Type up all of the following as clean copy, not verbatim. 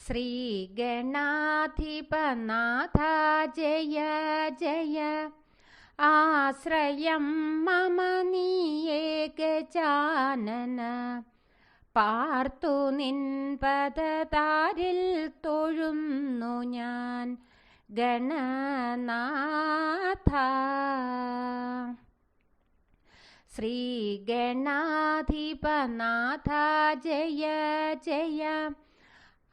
ശ്രീഗണാധിപനാഥ ജയ ജയ. ആശ്രയം മമ നീയേ ഗജാനന. പാർത്തു നിൻ പദതാരിൽ തൊഴുന്നു ഞാൻ ഗണനാഥ. ശ്രീഗണാധിപനാഥ ജയ ജയ.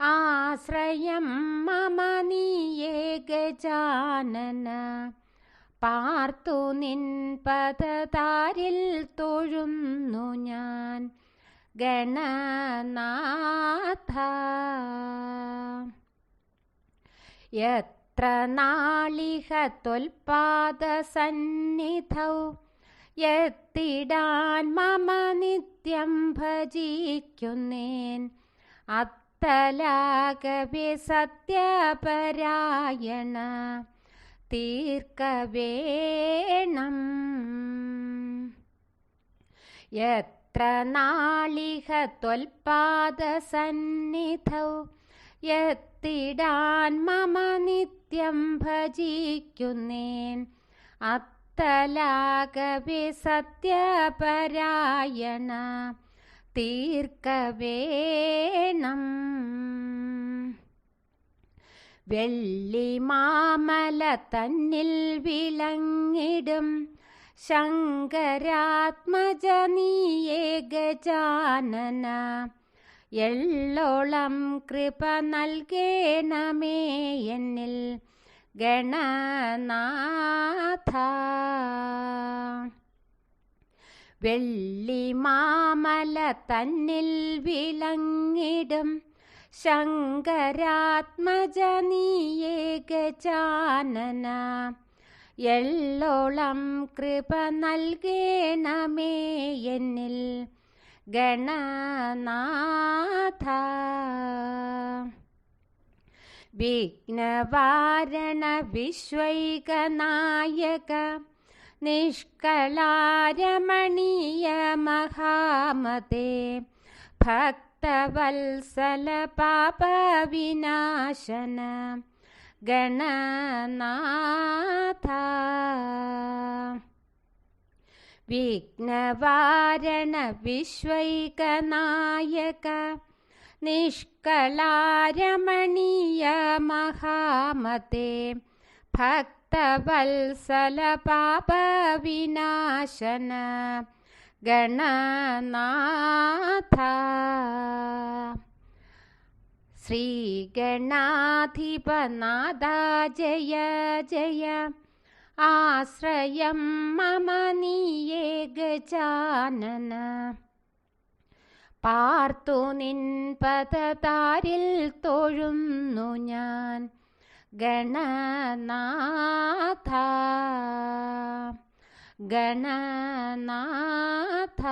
ആശ്രയം മമ നീയേ ഗജാനന. പാർത്തു നിൻ പദതാരിൽ തൊഴുന്നു ഞാൻ ഗണനാഥ. യത്ര നാളിഹ ത്വൽപാദസന്നിധൗ എത്തിടാൻ മമ നിത്യം ഭജിക്കുന്നേൻ. അത്തലാകവേ സത്യപരായണ തീർക്കവേണം. യത്ര നാളിഹ ത്വൽപാദസന്നിധൗ എത്തിടാൻ മമ നിത്യം ഭജിക്കുന്നേൻ. അത്തലാകവേ സത്യപരായണ തീർക്കവേണം. വെള്ളിമാമല തന്നിൽ വിളങ്ങിടും ശങ്കരാത്മജ നീയേ ഗജാനന. എള്ളോളം കൃപ നൽകേണമേ എന്നിൽ ഗണനാഥ. വെള്ളിമാമല തന്നിൽ വിളങ്ങിടും ശങ്കരാത്മജ നീയേ ഗജാനന. എള്ളോളം കൃപ നൽകേണമേ എന്നിൽ ഗണനാഥ. വിഘ്നവാരണ വിശ്വൈകനായക നിഷ്കളാരമണീയ മഹാമതേ. ഭക്തവത്സല പാപവിനാശന ഗണനാഥ. വിഘ്നവാരണ വിശ്വൈകനായക നിഷ്കളാരമണീയ മഹാമതേ. ഭക്തവത്സല പാപവിനാശന ഗണനാഥ. ശ്രീഗണാധിപനാഥ ജയ ജയ. ആശ്രയം മമ നീയേ ഗജാനന. പാർത്തു നിൻ പദതാരിൽ തൊഴുന്നു ഞാൻ ഗണനാഥ ഗണനാഥ.